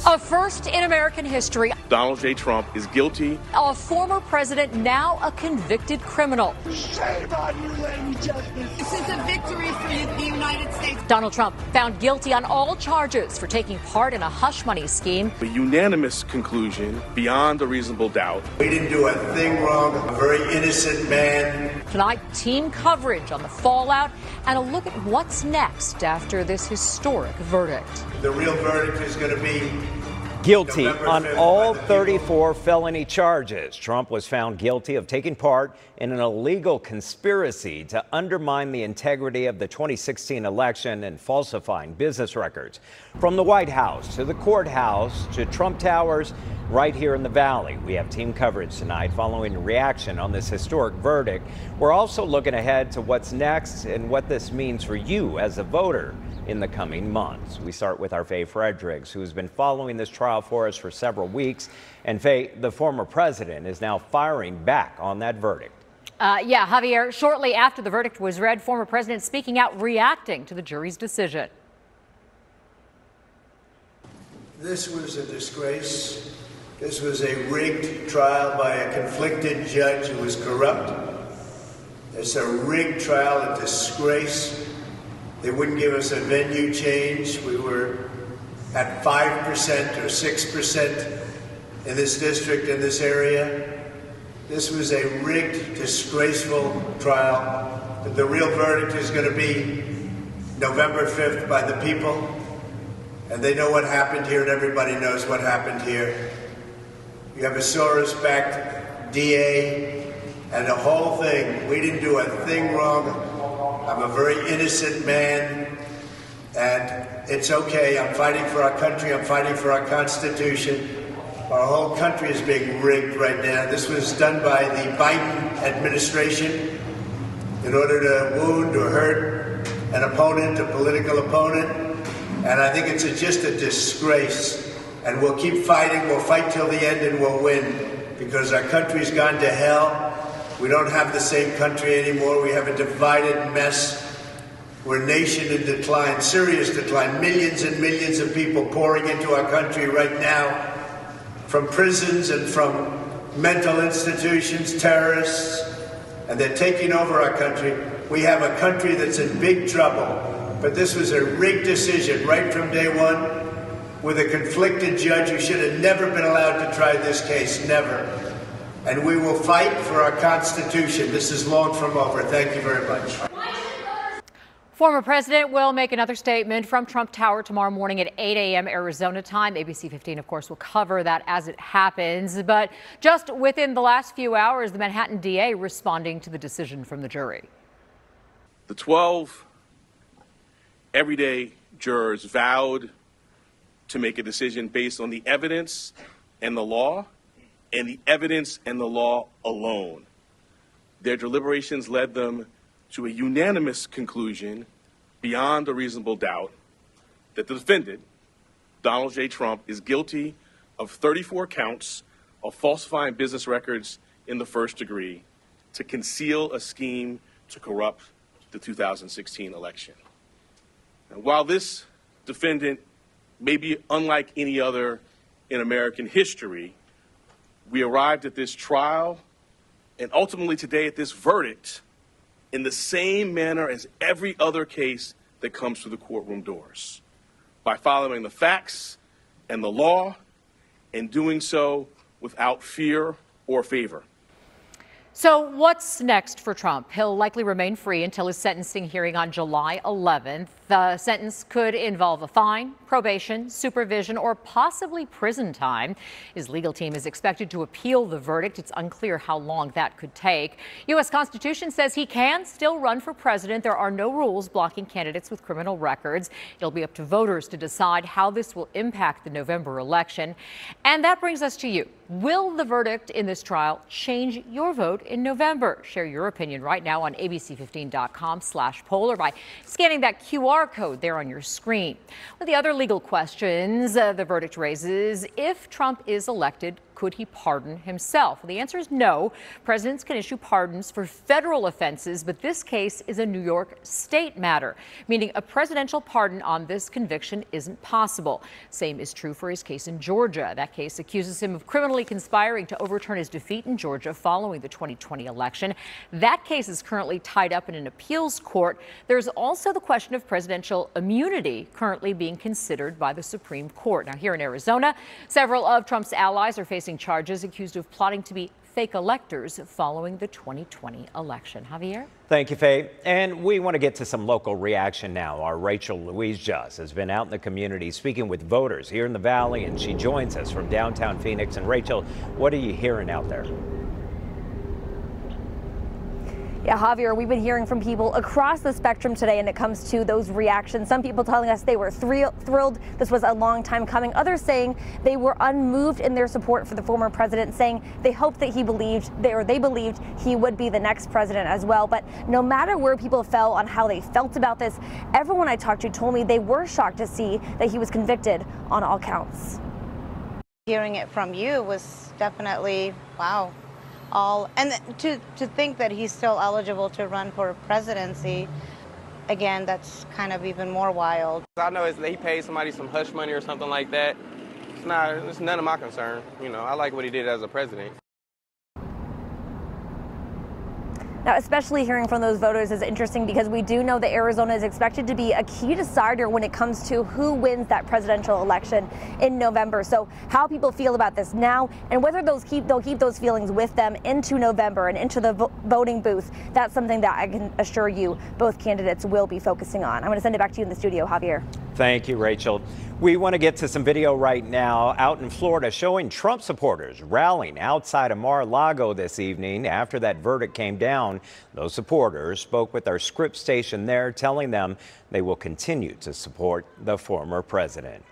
A first in American history. Donald J. Trump is guilty. A former president, now a convicted criminal. Shame on you, Lady Justice. This is a victory for the United States. Donald Trump found guilty on all charges for taking part in a hush money scheme. A unanimous conclusion beyond a reasonable doubt. We didn't do a thing wrong. A very innocent man. Tonight, team coverage on the fallout and a look at what's next after this historic verdict. The real verdict is going to be guilty November on 5th all by the 34 felony charges. Trump was found guilty of taking part in an illegal conspiracy to undermine the integrity of the 2016 election and falsifying business records. From the White House to the courthouse to Trump Towers right here in the Valley. We have team coverage tonight following a reaction on this historic verdict. We're also looking ahead to what's next and what this means for you as a voter in the coming months. We start with our Faye Fredericks, who's been following this trial for us for several weeks. And Faye, the former president is now firing back on that verdict. Yeah, Javier, shortly after the verdict was read, former president speaking out, reacting to the jury's decision. This was a disgrace. This was a rigged trial by a conflicted judge who was corrupt. It's a rigged trial, a disgrace. They wouldn't give us a venue change. We were at 5% or 6% in this district, in this area. This was a rigged, disgraceful trial. But the real verdict is going to be November 5th by the people. And they know what happened here, and everybody knows what happened here. You have a Soros-backed DA and the whole thing. We didn't do a thing wrong. I'm a very innocent man, and it's okay. I'm fighting for our country. I'm fighting for our Constitution. Our whole country is being rigged right now. This was done by the Biden administration in order to wound or hurt an opponent, a political opponent. And I think it's just a disgrace. And we'll keep fighting. We'll fight till the end, and we'll win, because our country's gone to hell. We don't have the same country anymore. We have a divided mess. We're a nation in decline, serious decline. Millions and millions of people pouring into our country right now from prisons and from mental institutions, terrorists, and they're taking over our country. We have a country that's in big trouble. But this was a rigged decision right from day one with a conflicted judge who should have never been allowed to try this case, never. And we will fight for our Constitution. This is long from over. Thank you very much. Former president will make another statement from Trump Tower tomorrow morning at 8 a.m. Arizona time. ABC 15, of course, will cover that as it happens. But just within the last few hours, the Manhattan DA responding to the decision from the jury. The 12 everyday jurors vowed to make a decision based on the evidence and the law, and the evidence and the law alone. Their deliberations led them to a unanimous conclusion beyond a reasonable doubt that the defendant, Donald J. Trump, is guilty of 34 counts of falsifying business records in the first degree to conceal a scheme to corrupt the 2016 election. And while this defendant may be unlike any other in American history, we arrived at this trial and ultimately today at this verdict in the same manner as every other case that comes through the courtroom doors, by following the facts and the law and doing so without fear or favor. So what's next for Trump? He'll likely remain free until his sentencing hearing on July 11th. The sentence could involve a fine, probation, supervision, or possibly prison time. His legal team is expected to appeal the verdict. It's unclear how long that could take. U.S. Constitution says he can still run for president. There are no rules blocking candidates with criminal records. It'll be up to voters to decide how this will impact the November election. And that brings us to you. Will the verdict in this trial change your vote in November? Share your opinion right now on abc15.com/poll or by scanning that QR code there on your screen. With the other legal questions the verdict raises, if Trump is elected, could he pardon himself? Well, the answer is no. Presidents can issue pardons for federal offenses, but this case is a New York state matter, meaning a presidential pardon on this conviction isn't possible. Same is true for his case in Georgia. That case accuses him of criminally conspiring to overturn his defeat in Georgia following the 2020 election. That case is currently tied up in an appeals court. There's also the question of presidential immunity currently being considered by the Supreme Court. Now, here in Arizona, several of Trump's allies are facing charges accused of plotting to be fake electors following the 2020 election. Javier? Thank you, Faye. And we want to get to some local reaction now. Our Rachel Louise Just has been out in the community speaking with voters here in the Valley, and she joins us from downtown Phoenix. And Rachel, what are you hearing out there? Yeah, Javier, we've been hearing from people across the spectrum today, and it comes to those reactions. Some people telling us they were thrilled. This was a long time coming. Others saying they were unmoved in their support for the former president, saying they hoped that they believed he would be the next president as well. But no matter where people fell on how they felt about this, everyone I talked to told me they were shocked to see that he was convicted on all counts. Hearing it from you was definitely wow. And to think that he's still eligible to run for presidency, again, that's kind of even more wild. I know he paid somebody some hush money or something like that. It's none of my concern. You know, I like what he did as a president. Now, especially hearing from those voters is interesting because we do know that Arizona is expected to be a key decider when it comes to who wins that presidential election in November. So how people feel about this now and whether they'll keep those feelings with them into November and into the voting booth, that's something that I can assure you both candidates will be focusing on. I'm going to send it back to you in the studio, Javier. Thank you, Rachel. We want to get to some video right now out in Florida showing Trump supporters rallying outside of Mar-a-Lago this evening after that verdict came down. Those supporters spoke with our Scripps station there, telling them they will continue to support the former president.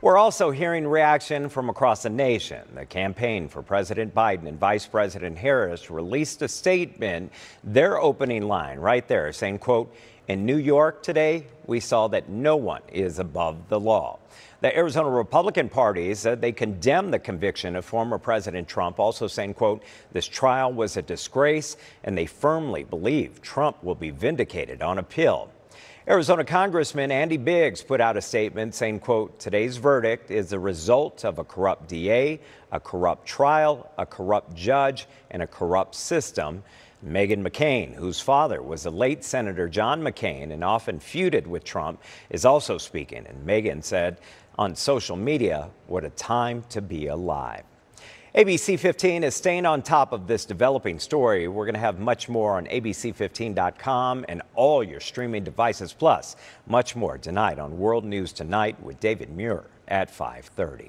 We're also hearing reaction from across the nation. The campaign for President Biden and Vice President Harris released a statement, their opening line right there saying, quote, "In New York today, we saw that no one is above the law." The Arizona Republican Party said they condemned the conviction of former President Trump, also saying, quote, "This trial was a disgrace," and they firmly believe Trump will be vindicated on appeal. Arizona Congressman Andy Biggs put out a statement saying, quote, "Today's verdict is the result of a corrupt DA, a corrupt trial, a corrupt judge, and a corrupt system." Meghan McCain, whose father was the late Senator John McCain and often feuded with Trump, is also speaking. And Meghan said on social media, "What a time to be alive." ABC 15 is staying on top of this developing story. We're going to have much more on abc15.com and all your streaming devices, plus much more tonight on World News Tonight with David Muir at 5:30.